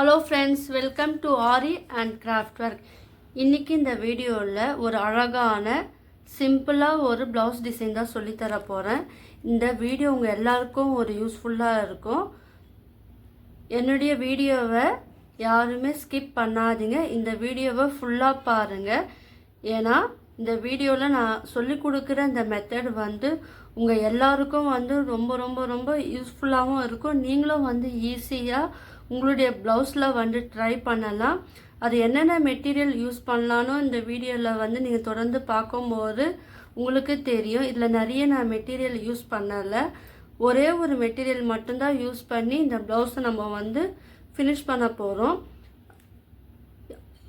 Hello friends, welcome to aari and craft work. இன்றைக்கி இந்த வீடியோவில் ஒரு அழகான சிம்பிளாக ஒரு ப்ளவுஸ் டிசைன் தான் சொல்லித்தர போகிறேன். இந்த வீடியோ உங்கள் எல்லாருக்கும் ஒரு யூஸ்ஃபுல்லாக இருக்கும். என்னுடைய வீடியோவை யாருமே ஸ்கிப் பண்ணாதீங்க, இந்த வீடியோவை ஃபுல்லாக பாருங்கள். ஏன்னா இந்த வீடியோவில் நான் சொல்லி கொடுக்குற இந்த மெத்தட் உங்கள் எல்லாருக்கும் ரொம்ப ரொம்ப ரொம்ப யூஸ்ஃபுல்லாகவும் இருக்கும். நீங்களும் ஈஸியாக உங்களுடைய ப்ளவுஸில் ட்ரை பண்ணலாம். அது என்னென்ன மெட்டீரியல் யூஸ் பண்ணலான்னு இந்த வீடியோவில் நீங்கள் தொடர்ந்து பார்க்கும்போது உங்களுக்கு தெரியும். இதில் நிறைய நான் மெட்டீரியல் யூஸ் பண்ணலை, ஒரே ஒரு மெட்டீரியல் மட்டும்தான் யூஸ் பண்ணி இந்த ப்ளவுஸை நம்ம ஃபினிஷ் பண்ண போகிறோம்.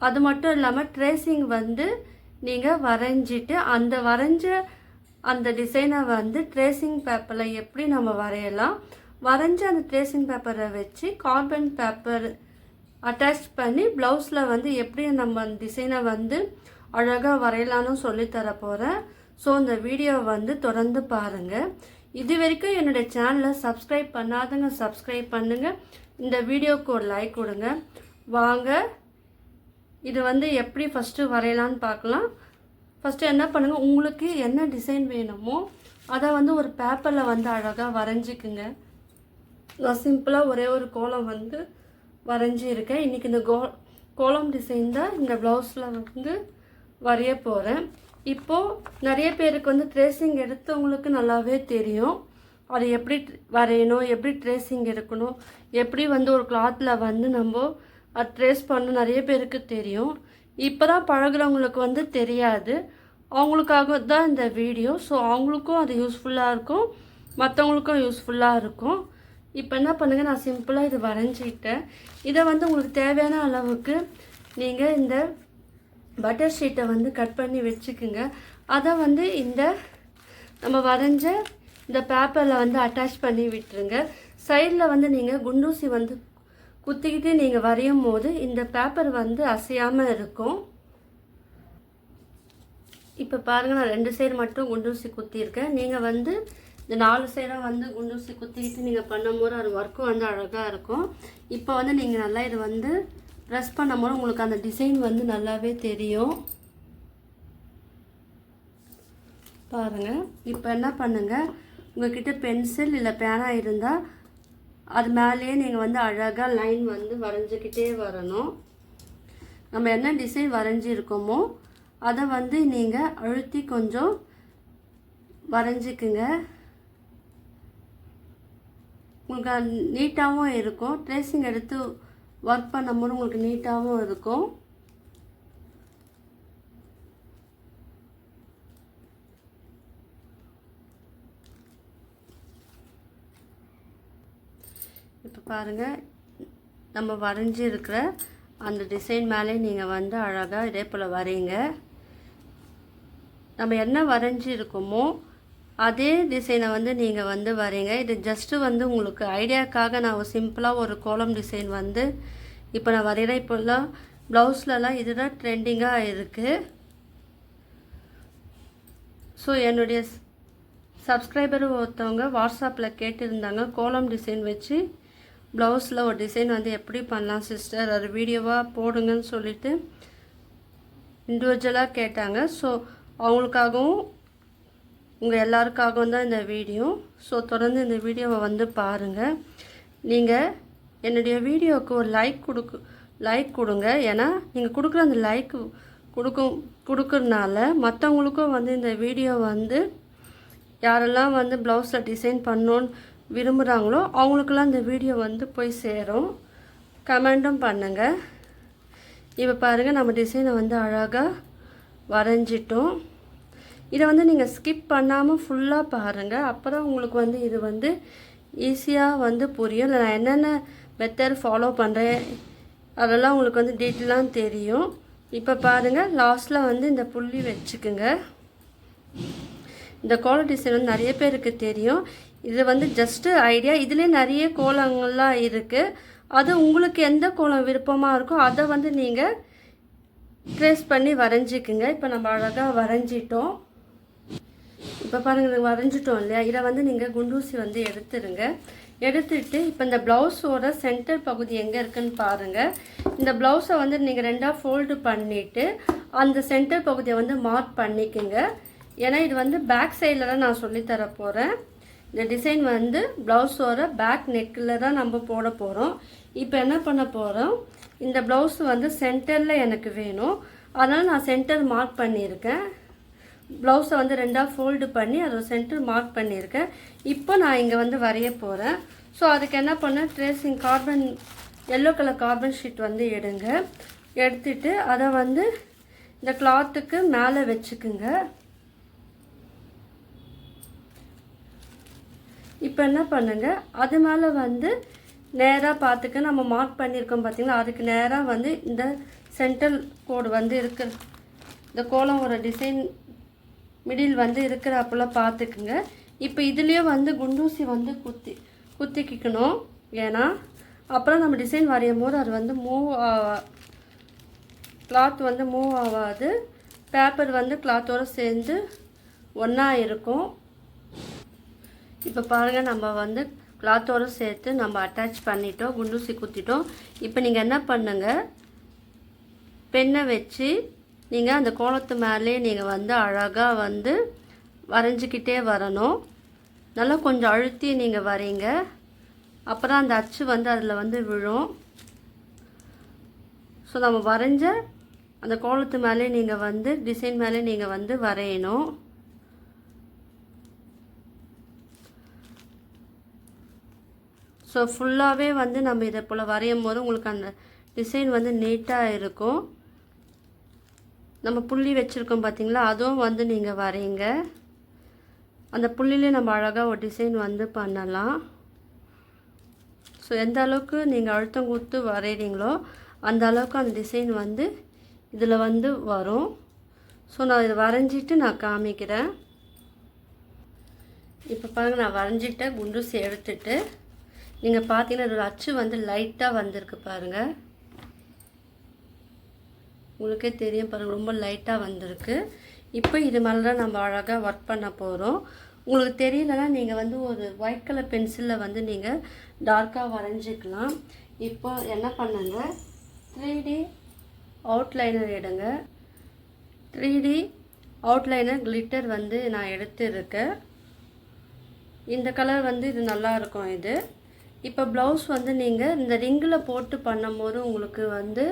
அது மட்டும் இல்லாமல் ட்ரேசிங் நீங்கள் வரைஞ்சிட்டு அந்த வரைஞ்ச அந்த டிசைனை ட்ரேசிங் பேப்பரில் எப்படி நம்ம வரையலாம், வரைஞ்ச அந்த ட்ரேசிங் பேப்பரை வச்சு கார்பன் பேப்பர் அட்டாச் பண்ணி ப்ளவுஸில் எப்படி நம்ம அந்த டிசைனை அழகாக வரையலான்னு சொல்லித்தர போகிறேன். ஸோ இந்த வீடியோவை தொடர்ந்து பாருங்கள். இது வரைக்கும் என்னுடைய சேனலை சப்ஸ்கிரைப் பண்ணாதவங்க சப்ஸ்கிரைப் பண்ணுங்கள். இந்த வீடியோவுக்கு ஒரு லைக் கொடுங்க. வாங்க இது எப்படி ஃபஸ்ட்டு வரையலான்னு பார்க்கலாம். ஃபஸ்ட்டு என்ன பண்ணுங்கள், உங்களுக்கு என்ன டிசைன் வேணுமோ அதை ஒரு பேப்பரில் அழகாக வரைஞ்சிக்குங்க. நான் சிம்பிளாக ஒரே ஒரு கோலம் வரைஞ்சி இருக்கேன். இன்றைக்கி இந்த கோலம் டிசைன் தான் இந்த ப்ளவுஸில் வரைய போகிறேன். இப்போது நிறைய பேருக்கு ட்ரேசிங் எடுத்தவங்களுக்கு நல்லாவே தெரியும் அது எப்படி வரையணும், எப்படி ட்ரேசிங் எடுக்கணும், எப்படி ஒரு கிளாத்தில் நம்ம அது ட்ரேஸ் பண்ண நிறைய பேருக்கு தெரியும். இப்போ தான் பழகுறவங்களுக்கு தெரியாது. அவங்களுக்காக தான் இந்த வீடியோ. ஸோ அவங்களுக்கும் அது யூஸ்ஃபுல்லாக இருக்கும், மற்றவங்களுக்கும் யூஸ்ஃபுல்லாக இருக்கும். இப்போ என்ன பண்ணுங்கள், நான் சிம்பிளாக இது வரைஞ்சிக்கிட்டேன். இதை உங்களுக்கு தேவையான அளவுக்கு நீங்கள் இந்த பட்டர் ஷீட்டை கட் பண்ணி வச்சுக்குங்க. அதை இந்த நம்ம வரைஞ்ச இந்த பேப்பரில் அட்டாச் பண்ணி விட்டுருங்க. சைடில் நீங்கள் குண்டூசி குத்திக்கிட்டு நீங்கள் வரையும் போது இந்த பேப்பர் அசையாமல் இருக்கும். இப்போ பாருங்கள், நான் 2 சைடு மட்டும் குண்டூசி குத்தியிருக்கேன். நீங்கள் இந்த 4 சைடாக குண்டூசி குத்திக்கிட்டு நீங்கள் பண்ணும்போது அது ஒர்க்கும் அழகாக இருக்கும். இப்போ நீங்கள் நல்லா இது ப்ரெஸ் பண்ணும்போது உங்களுக்கு அந்த டிசைன் நல்லாவே தெரியும். பாருங்கள், இப்போ என்ன பண்ணுங்கள், உங்கள்கிட்ட பென்சில் இல்லை பேனா இருந்தால் அது மேலேயே நீங்கள் அழகாக லைன் வரைஞ்சிக்கிட்டே வரணும். நம்ம என்ன டிசைன் வரைஞ்சிருக்கோமோ அதை நீங்கள் அழுத்தி கொஞ்சம் வரைஞ்சிக்குங்க. உங்களுக்கு நீட்டாகவும் இருக்கும். ட்ரேசிங் எடுத்து ஒர்க் பண்ணும்போது உங்களுக்கு நீட்டாகவும் இருக்கும். இப்போ பாருங்கள், நம்ம வரைஞ்சி இருக்கிற அந்த டிசைன் மேலே நீங்கள் அழகாக இதே போல் வரைங்க. நம்ம என்ன வரைஞ்சி இருக்கோமோ அதே டிசைனை நீங்கள் வரைங்க. இது ஜஸ்ட்டு உங்களுக்கு ஐடியாக்காக நான் சிம்பிளாக ஒரு கோலம் டிசைன் இப்போ நான் வரைகிறேன். இப்போல்லாம் ப்ளவுஸ்லலாம் இதுதான் ட்ரெண்டிங்காக இருக்குது. ஸோ என்னுடைய சப்ஸ்கிரைபர் ஒருத்தவங்க வாட்ஸ்அப்பில் கேட்டிருந்தாங்க, கோலம் டிசைன் வச்சு ப்ளவுஸில் ஒரு டிசைன் எப்படி பண்ணலாம் சிஸ்டர், அது வீடியோவாக போடுங்கன்னு சொல்லிட்டு இண்டிவிஜுவலாக கேட்டாங்க. ஸோ அவங்களுக்காகவும் உங்கள் எல்லாருக்காகவும் தான் இந்த வீடியோ. ஸோ தொடர்ந்து இந்த வீடியோவை பாருங்கள். நீங்கள் என்னுடைய வீடியோவுக்கு ஒரு லைக் கொடுங்க. ஏன்னா நீங்கள் கொடுக்குற அந்த லைக் கொடுக்குறதுனால மற்றவங்களுக்கும் இந்த வீடியோ யாரெல்லாம் ப்ளவுஸில் டிசைன் பண்ணணுன்னு விரும்புகிறாங்களோ அவங்களுக்கெல்லாம் இந்த வீடியோ போய் சேரும். கமெண்ட்டும் பண்ணுங்கள். இப்போ பாருங்கள், நம்ம டிசைனை அழகாக வரைஞ்சிட்டோம். இதை நீங்கள் ஸ்கிப் பண்ணாமல் ஃபுல்லாக பாருங்கள். அப்போ தான் உங்களுக்கு இது ஈஸியாக புரியும். நான் என்னென்ன மெத்தட் ஃபாலோ பண்ணுறேன் அதெல்லாம் உங்களுக்கு டீட்டெயிலாக தெரியும். இப்போ பாருங்கள், லாஸ்ட்டில் இந்த புள்ளி வச்சுக்குங்க. இந்த கோலம் டிசைன் நிறைய பேருக்கு தெரியும். இது ஜஸ்ட்டு ஐடியா. இதுலேயே நிறைய கோலங்கள்லாம் இருக்குது. அது உங்களுக்கு எந்த கோலம் விருப்பமாக இருக்கோ அதை நீங்கள் ட்ரேஸ் பண்ணி வரைஞ்சிக்குங்க. இப்போ நம்ம அழகாக வரைஞ்சிட்டோம். இப்போ பாருங்கள், வரைஞ்சிட்டோம் இல்லையா? இதை நீங்கள் குண்டூசி எடுத்துருங்க. எடுத்துட்டு இப்போ இந்த ப்ளவுஸோட சென்டர் பகுதி எங்கே இருக்குன்னு பாருங்கள். இந்த ப்ளவுஸை வந்து நீங்கள் ரெண்டாக ஃபோல்டு பண்ணிவிட்டு அந்த சென்டர் பகுதியை வந்து மார்க் பண்ணிக்கோங்க. ஏன்னா இது வந்து பேக் சைடில் தான் நான் சொல்லித்தர போகிறேன். இந்த டிசைன் வந்து ப்ளவுஸோட பேக் நெக்கில் தான் நம்ம போட போகிறோம். இப்போ என்ன பண்ண போகிறோம், இந்த ப்ளவுஸ் வந்து சென்டரில் எனக்கு வேணும். அதனால் நான் சென்டர் மார்க் பண்ணியிருக்கேன். ப்ளவுஸை வந்து ரெண்டாக ஃபோல்டு பண்ணி அதோட சென்டர் மார்க் பண்ணியிருக்கேன். இப்போ நான் இங்கே வந்து வரைய போகிறேன். ஸோ அதுக்கு என்ன பண்ணேன், tracing carbon yellow colour carbon sheet வந்து எடுத்துட்டு அதை வந்து இந்த கிளாத்துக்கு மேலே வச்சுக்குங்க. இப்போ என்ன பண்ணுங்க, அது மேலே வந்து நேராக பார்த்துக்க நம்ம மார்க் பண்ணியிருக்கோம் பார்த்தீங்களா, அதுக்கு நேராக வந்து இந்த சென்டர் கோடு வந்து இருக்கிற இந்த கோலம் ஒரு டிசைன் மிடில் வந்து இருக்கிறப்பெல்லாம் பார்த்துக்குங்க. இப்போ இதுலேயே வந்து குண்டூசி வந்து குத்திக்கணும். ஏன்னா அப்புறம் நம்ம டிசைன் வரையும் போது அது வந்து கிளாத் வந்து மூவ் ஆகாது. பேப்பர் வந்து கிளாத்தோடு சேர்ந்து ஒன்றா இருக்கும். இப்போ பாருங்கள், நம்ம வந்து கிளாத்தோடு சேர்த்து நம்ம அட்டாச் பண்ணிட்டோம், குண்டூசி குத்திட்டோம். இப்போ நீங்கள் என்ன பண்ணுங்கள், பெண்ணை வச்சு நீங்கள் அந்த கோலத்து மேலே நீங்கள் வந்து அழகாக வந்து வரைஞ்சிக்கிட்டே வரணும். நல்லா கொஞ்சம் அழுத்தி நீங்கள் வரைங்க. அப்புறம் அந்த அச்சு வந்து அதில் வந்து விழும். ஸோ நம்ம வரைஞ்ச அந்த கோலத்து மேலே நீங்கள் வந்து டிசைன் மேலே நீங்கள் வந்து வரையணும். ஸோ ஃபுல்லாகவே வந்து நம்ம இதை போல் வரையும் போது உங்களுக்கு அந்த டிசைன் வந்து நீட்டாக இருக்கும். நம்ம புள்ளி வச்சுருக்கோம் பார்த்தீங்களா, அதுவும் வந்து நீங்கள் வரைங்க. அந்த புள்ளிலே நம்ம அழகாக ஒரு டிசைன் வந்து பண்ணலாம். ஸோ எந்த அளவுக்கு நீங்கள் அழுத்தம் கொடுத்து வரைகிறீங்களோ அந்த அளவுக்கு அந்த டிசைன் வந்து இதில் வந்து வரும். ஸோ நான் இதை வரைஞ்சிட்டு நான் காமிக்கிறேன். இப்போ பாருங்கள், நான் வரைஞ்சிட்டேன். குண்டூசி எடுத்துட்டு நீங்கள் பார்த்தீங்கன்னா இதோட அச்சு வந்து லைட்டாக வந்திருக்கு பாருங்கள். உங்களுக்கே தெரியும் பாருங்கள், ரொம்ப லைட்டாக வந்திருக்கு. இப்போ இது மேலே தான் நம்ம அழகாக ஒர்க் பண்ண போகிறோம். உங்களுக்கு தெரியலன்னா நீங்கள் வந்து ஒரு ஒயிட் கலர் பென்சிலில் வந்து நீங்கள் டார்க்காக வரைஞ்சிக்கலாம். இப்போ என்ன பண்ணுங்க, 3D அவுட்லைனர் எடுங்க. 3D அவுட்லைனர் கிளிட்டர் வந்து நான் எடுத்துருக்கேன். இந்த கலர் வந்து இது நல்லாயிருக்கும் இது. இப்போ ப்ளவுஸ் வந்து நீங்கள் இந்த ரிங்கில் போட்டு பண்ணும்போது உங்களுக்கு வந்து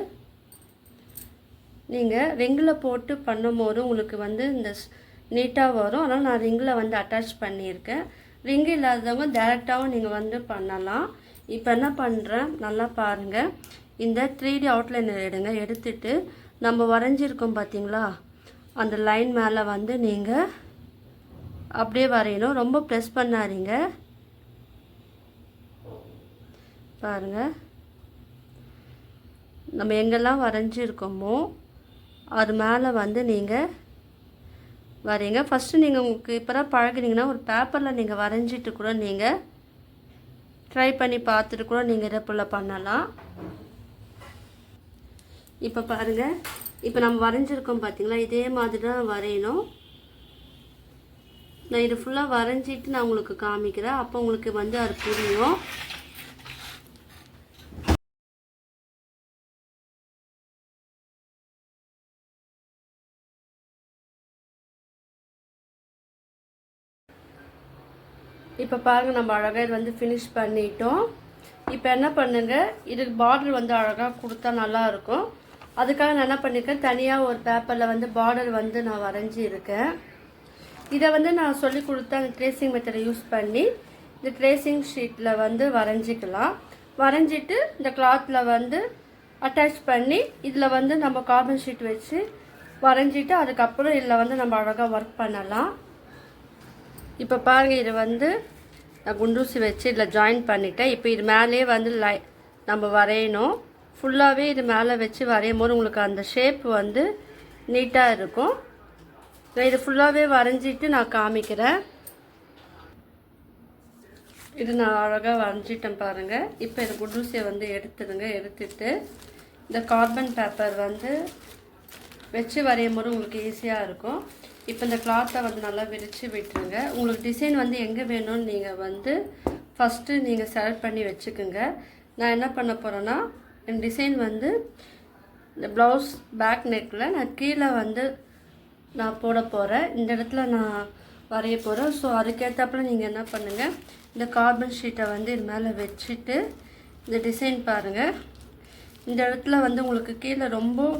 நீங்கள் ரிங்கில் போட்டு பண்ணும்போது உங்களுக்கு வந்து இந்த நீட்டாக வரும். அதனால் நான் ரிங்கில் வந்து அட்டாச் பண்ணியிருக்கேன். ரிங்கு இல்லாதவங்க டேரெக்டாகவும் நீங்கள் வந்து பண்ணலாம். இப்போ என்ன பண்ணுறேன், நல்லா பாருங்கள். இந்த 3D அவுட்லைனர் எடுங்க. எடுத்துட்டு நம்ம வரைஞ்சிருக்கோம் பார்த்தீங்களா, அந்த லைன் மேலே வந்து நீங்கள் அப்படியே வரையணும். ரொம்ப ப்ரெஸ் பண்ணாதீங்க. பாருங்கள், நம்ம எங்கெல்லாம் வரைஞ்சிருக்கோமோ அது மேலே வந்து நீங்கள் வரைங்க. ஃபஸ்ட்டு நீங்கள் உங்களுக்கு இப்போ தான் பழகுனீங்கன்னா ஒரு பேப்பரில் நீங்கள் வரைஞ்சிட்டு கூட நீங்கள் ட்ரை பண்ணி பார்த்துட்டு கூட நீங்கள் இதை போல் பண்ணலாம். இப்போ பாருங்கள், இப்போ நம்ம வரைஞ்சிருக்கோம் பார்த்தீங்களா, இதே மாதிரி தான் வரையணும். நான் இது ஃபுல்லாக வரைஞ்சிட்டு நான் உங்களுக்கு காமிக்கிறேன். அப்போ உங்களுக்கு வந்து அது புரியும். இப்போ பாருங்கள், நம்ம அழகாக இது வந்து ஃபினிஷ் பண்ணிட்டோம். இப்போ என்ன பண்ணுங்கள், இதுக்கு பார்டர் வந்து அழகாக கொடுத்தா நல்லாயிருக்கும். அதுக்காக நான் என்ன பண்ணியிருக்கேன், தனியாக ஒரு பேப்பரில் வந்து பார்டர் வந்து நான் வரைஞ்சி இருக்கேன். இதை வந்து நான் சொல்லி கொடுத்த அந்த ட்ரேசிங் மெத்தடை யூஸ் பண்ணி இந்த ட்ரேசிங் ஷீட்டில் வந்து வரைஞ்சிக்கலாம். வரைஞ்சிட்டு இந்த கிளாத்தில் வந்து அட்டாச் பண்ணி இதில் வந்து நம்ம கார்பன் ஷீட் வச்சு வரைஞ்சிட்டு அதுக்கப்புறம் இதில் வந்து நம்ம அழகாக ஒர்க் பண்ணலாம். இப்போ பாருங்கள், இது வந்து நான் குண்டூசி வச்சு இதில் ஜாயின் பண்ணிட்டேன். இப்போ இது மேலே வந்து நம்ம வரையணும். ஃபுல்லாகவே இது மேலே வச்சு வரையும் போது உங்களுக்கு அந்த ஷேப் வந்து நீட்டாக இருக்கும். நான் இது ஃபுல்லாகவே வரைஞ்சிட்டு நான் காமிக்கிறேன். இது நான் அழகாக வரைஞ்சிட்டேன் பாருங்கள். இப்போ இது குண்டூசியை வந்து எடுத்துடுங்க. எடுத்துட்டு இந்த கார்பன் பேப்பர் வந்து வச்சு வரையும் போது உங்களுக்கு ஈஸியாக இருக்கும். இப்போ இந்த கிளாத்தை வந்து நல்லா விரித்து விட்டுருங்க. உங்களுக்கு டிசைன் வந்து எங்கே வேணும்னு நீங்கள் வந்து ஃபஸ்ட்டு நீங்கள் செலக்ட் பண்ணி வச்சுக்கோங்க. நான் என்ன பண்ண போகிறேன்னா, என் டிசைன் வந்து இந்த ப்ளவுஸ் பேக் நெக்கில் நான் கீழே வந்து நான் போட போகிறேன். இந்த இடத்துல நான் வரைய போகிறேன். ஸோ அதுக்கேற்றாப்புல நீங்கள் என்ன பண்ணுங்கள், இந்த கார்பன் ஷீட்டை வந்து இது மேலே வச்சுட்டு இந்த டிசைன் பாருங்கள். இந்த இடத்துல வந்து உங்களுக்கு கீழே ரொம்ப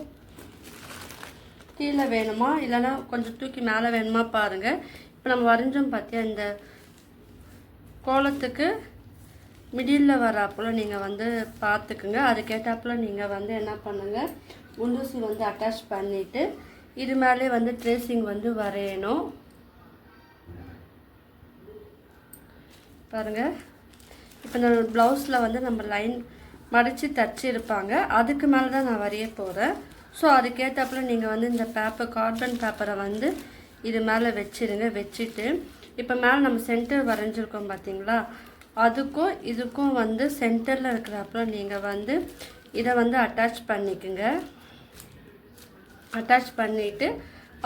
கீழே வேணுமா இல்லைன்னா கொஞ்சம் தூக்கி மேலே வேணுமா பாருங்கள். இப்போ நம்ம வரைஞ்சோம் பார்த்தியா, இந்த கோலத்துக்கு மிடில் வராப்புல நீங்கள் வந்து பார்த்துக்குங்க. அதுக்கேற்றாப்புல நீங்கள் வந்து என்ன பண்ணுங்கள், குண்டூசி வந்து அட்டாச் பண்ணிவிட்டு இது மேலே வந்து ட்ரேசிங் வந்து வரையணும். பாருங்கள், இப்போ இந்த ப்ளவுஸில் வந்து நம்ம லைன் மடித்து தச்சிருப்பாங்க, அதுக்கு மேலே தான் நான் வரைய போகிறேன். ஸோ அதுக்கேற்றாப்புல நீங்கள் வந்து இந்த கார்பன் பேப்பரை வந்து இது மேலே வச்சுருங்க. வச்சுட்டு இப்போ மேலே நம்ம சென்டர் வரைஞ்சிருக்கோம் பார்த்தீங்களா, அதுக்கும் இதுக்கும் வந்து சென்டரில் இருக்கிறப்பல நீங்கள் வந்து இதை வந்து அட்டாச் பண்ணிக்கோங்க. அட்டாச் பண்ணிவிட்டு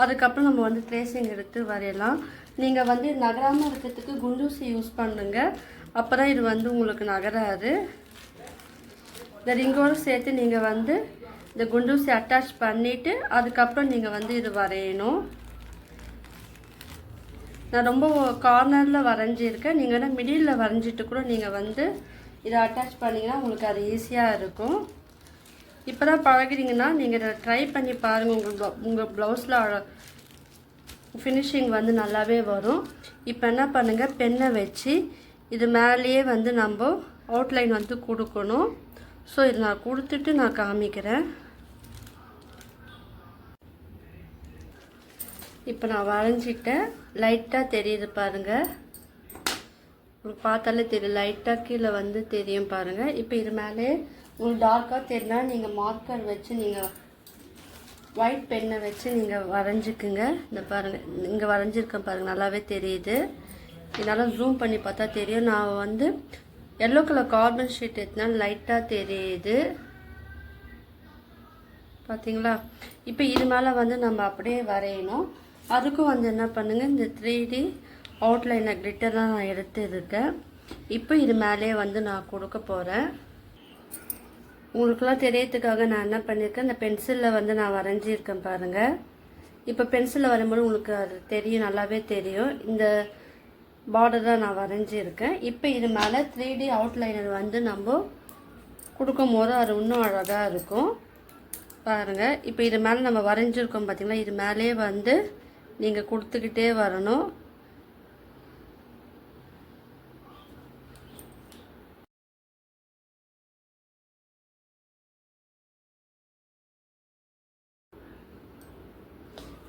அதுக்கப்புறம் நம்ம வந்து ட்ரேசிங் எடுத்து வரையலாம். நீங்கள் வந்து நகராமல் இருக்கிறதுக்கு குண்டூசி யூஸ் பண்ணுங்க, அப்போ தான் இது வந்து உங்களுக்கு நகராது. இந்த ரிங்கோடு சேர்த்து நீங்கள் வந்து இந்த குண்டூசி அட்டாச் பண்ணிவிட்டு அதுக்கப்புறம் நீங்கள் வந்து இது வரையணும். நான் ரொம்ப கார்னரில் வரைஞ்சிருக்கேன். நீங்கள் வந்து மிடில் வரைஞ்சிட்டு கூட நீங்கள் வந்து இதை அட்டாச் பண்ணிங்கன்னா உங்களுக்கு அது ஈஸியாக இருக்கும். இப்போ தான் பழகிறீங்கன்னா நீங்கள் இதை ட்ரை பண்ணி பாருங்கள். உங்கள் ப்ளவுஸில் ஃபினிஷிங் வந்து நல்லாவே வரும். இப்போ என்ன பண்ணுங்கள், பென்னை வச்சு இது மேலேயே வந்து நம்ம அவுட்லைன் வந்து கொடுக்கணும். ஸோ இது நான் கொடுத்துட்டு நான் காமிக்கிறேன். இப்போ நான் வரைஞ்சிட்டேன். லைட்டாக தெரியுது பாருங்கள், உங்களுக்கு பார்த்தாலே தெரியும், லைட்டாக கீழே வந்து தெரியும் பாருங்கள். இப்போ இது மேலே உங்களுக்கு டார்க்காக தெரியும்னா நீங்கள் மார்க்கர் வச்சு நீங்கள் ஒயிட் பென்னை வச்சு நீங்கள் வரைஞ்சிக்குங்க. இந்த பாருங்கள், இங்கே வரைஞ்சிருக்கேன் பாருங்கள், நல்லாவே தெரியுது. இதனால் ஜூம் பண்ணி பார்த்தா தெரியும். நான் வந்து எல்லோ கலர் கார்பன் ஷீட் எடுத்தனால லைட்டாக தெரியுது பார்த்தீங்களா. இப்போ இது மேலே வந்து நம்ம அப்படியே வரையணும். அதுக்கும் வந்து என்ன பண்ணுங்கள், இந்த 3D அவுட்லைனர் கிளிட்டர் தான் நான் எடுத்துருக்கேன். இப்போ இது மேலே வந்து நான் கொடுக்க போகிறேன். உங்களுக்குலாம் தெரியறதுக்காக நான் என்ன பண்ணியிருக்கேன், இந்த பென்சிலில் வந்து நான் வரைஞ்சிருக்கேன் பாருங்கள். இப்போ பென்சிலில் வரும்போது உங்களுக்கு அது தெரியும், நல்லாவே தெரியும். இந்த பார்டர் தான் நான் வரைஞ்சிருக்கேன். இப்போ இது மேலே 3D அவுட்லைனர் வந்து நம்ம கொடுக்கும் போது அது இன்னும் அழகாக இருக்கும் பாருங்கள். இப்போ இது மேலே நம்ம வரைஞ்சிருக்கோம் பார்த்தீங்களா, இது மேலே வந்து நீங்கள் கொடுத்துக்கிட்டே வரணும்.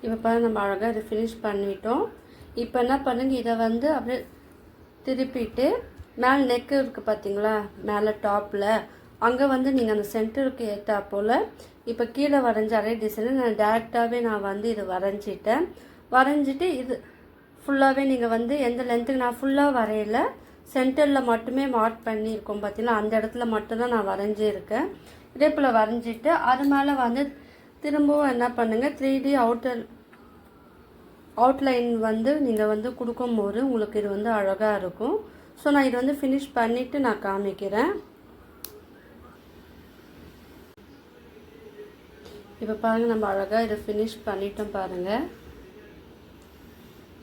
இப்போ பாருங்கள், நம்ம அழகாக இதை ஃபினிஷ் பண்ணிட்டோம். இப்போ என்ன பண்ணுங்க, இதை வந்து அப்படியே திருப்பிட்டு மேலே நெக்கு இருக்குது பார்த்தீங்களா, மேலே டாப்பில் அங்கே வந்து நீங்கள் அந்த சென்டருக்கு ஏற்றா போல் இப்போ கீழே வரைஞ்ச அதே டிசைனை நான் டேரெக்டாகவே நான் வந்து இது வரைஞ்சிட்டேன். வரைஞ்சிட்டு இது ஃபுல்லாகவே நீங்கள் வந்து எந்த லென்த்துக்கு நான் ஃபுல்லாக வரையலை, சென்டரில் மட்டுமே மார்க் பண்ணியிருக்கோம் பார்த்தீங்களா, அந்த இடத்துல மட்டும்தான் நான் வரைஞ்சிருக்கேன். இதே போல் வரைஞ்சிட்டு அது மேலே வந்து திரும்பவும் என்ன பண்ணுங்கள், 3D அவுட்லைன் வந்து நீங்கள் வந்து கொடுக்கும்போது உங்களுக்கு இது வந்து அழகாக இருக்கும். ஸோ நான் இது வந்து ஃபினிஷ் பண்ணிவிட்டு நான் காமிக்கிறேன். இப்போ பாருங்கள், நம்ம அழகாக இதை ஃபினிஷ் பண்ணிட்டோம் பாருங்கள்.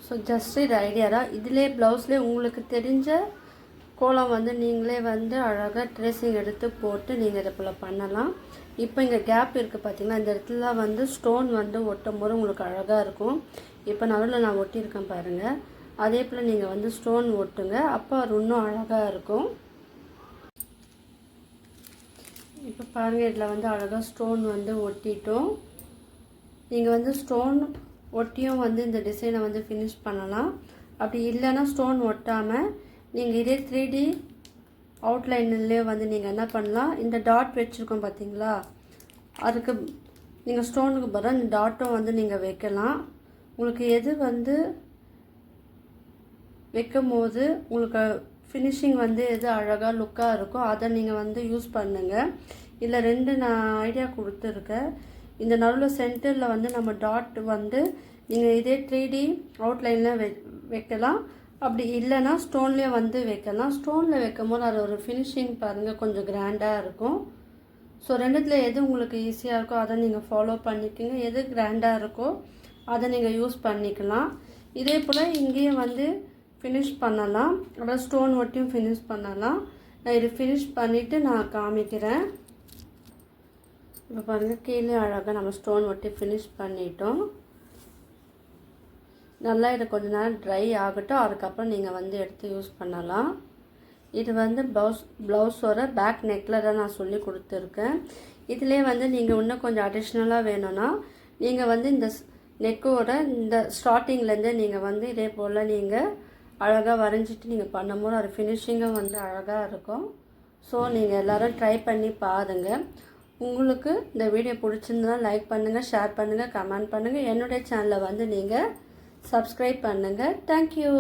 ஸோ ஜஸ்ட் இது ஐடியா தான். இதிலே ப்ளவுஸ்லேயே உங்களுக்கு தெரிஞ்ச கோலம் வந்து நீங்களே வந்து அழகாக ட்ரேசிங் எடுத்து போட்டு நீங்கள் இதை போல் பண்ணலாம். இப்போ இங்கே கேப் இருக்குது பார்த்தீங்கன்னா, இந்த இடத்துல வந்து ஸ்டோன் வந்து ஒட்டும் போது உங்களுக்கு அழகாக இருக்கும். இப்போ நடுவில் நான் ஒட்டியிருக்கேன் பாருங்கள், அதே போல் நீங்கள் வந்து ஸ்டோன் ஒட்டுங்க, அப்போ அது இன்னும் அழகாக இருக்கும். இப்போ பாருங்கள், இதில் வந்து அழகாக ஸ்டோன் வந்து ஒட்டிட்டோம். நீங்கள் வந்து ஸ்டோன் ஒட்டியும் வந்து இந்த டிசைனை வந்து ஃபினிஷ் பண்ணலாம். அப்படி இல்லைன்னா ஸ்டோன் ஒட்டாமல் நீங்கள் இதே 3D அவுட்லைன்லேயே வந்து நீங்கள் என்ன பண்ணலாம், இந்த டாட் வச்சுருக்கோம் பார்த்தீங்களா, அதுக்கு நீங்கள் ஸ்டோனுக்கு பதிலாக இந்த டாட்டும் வந்து நீங்கள் வைக்கலாம். உங்களுக்கு எது வந்து வைக்கும் போது உங்களுக்கு ஃபினிஷிங் வந்து எது அழகாக லுக்காக இருக்கோ அதை நீங்கள் வந்து யூஸ் பண்ணுங்கள். இல்லை ரெண்டு நான் ஐடியா கொடுத்துருக்கேன். இந்த நடுவில் சென்டரில் வந்து நம்ம டாட் வந்து நீங்கள் இதே 3D அவுட்லைனில் வைக்கலாம். அப்படி இல்லைன்னா ஸ்டோன்லேயே வந்து வைக்கலாம். ஸ்டோனில் வைக்கும் போது அது ஒரு ஃபினிஷிங் பாருங்கள் கொஞ்சம் கிராண்டாக இருக்கும். ஸோ ரெண்டுத்தில் எது உங்களுக்கு ஈஸியாக இருக்கோ அதை நீங்கள் ஃபாலோ பண்ணிக்கோங்க. எது கிராண்டாக இருக்கோ அதை நீங்கள் யூஸ் பண்ணிக்கலாம். இதே போல் இங்கேயும் வந்து ஃபினிஷ் பண்ணலாம், அதாவது ஸ்டோன் ஒட்டியும் ஃபினிஷ் பண்ணலாம். நான் இது ஃபினிஷ் பண்ணிவிட்டு நான் காமிக்கிறேன். இப்போ பாருங்கள் கீழே அழகாக நம்ம ஸ்டோன் ஒட்டி ஃபினிஷ் பண்ணிட்டோம். நல்லா இதை கொஞ்ச நேரம் ட்ரை ஆகட்டும், அதுக்கப்புறம் நீங்கள் வந்து எடுத்து யூஸ் பண்ணலாம். இது வந்து ப்ளவுஸோட பேக் நெக்கில் தான் நான் சொல்லி கொடுத்துருக்கேன். இதிலே வந்து நீங்கள் இன்னும் கொஞ்சம் அடிஷ்னலாக வேணும்னா நீங்கள் வந்து இந்த நெக்கோட இந்த ஸ்டார்டிங்லேருந்து நீங்கள் வந்து இதே போல் நீங்கள் அழகாக வரைஞ்சிட்டு நீங்கள் பண்ணும்போது அது ஃபினிஷிங்கும் வந்து அழகாக இருக்கும். ஸோ நீங்கள் எல்லோரும் ட்ரை பண்ணி பாருங்கள். உங்களுக்கு இந்த வீடியோ பிடிச்சிருந்தா லைக் பண்ணுங்கள், ஷேர் பண்ணுங்கள், கமெண்ட் பண்ணுங்கள். என்னுடைய சேனலை வந்து நீங்கள் சப்ஸ்கிரைப் பண்ணுங்கள். தேங்க்யூ.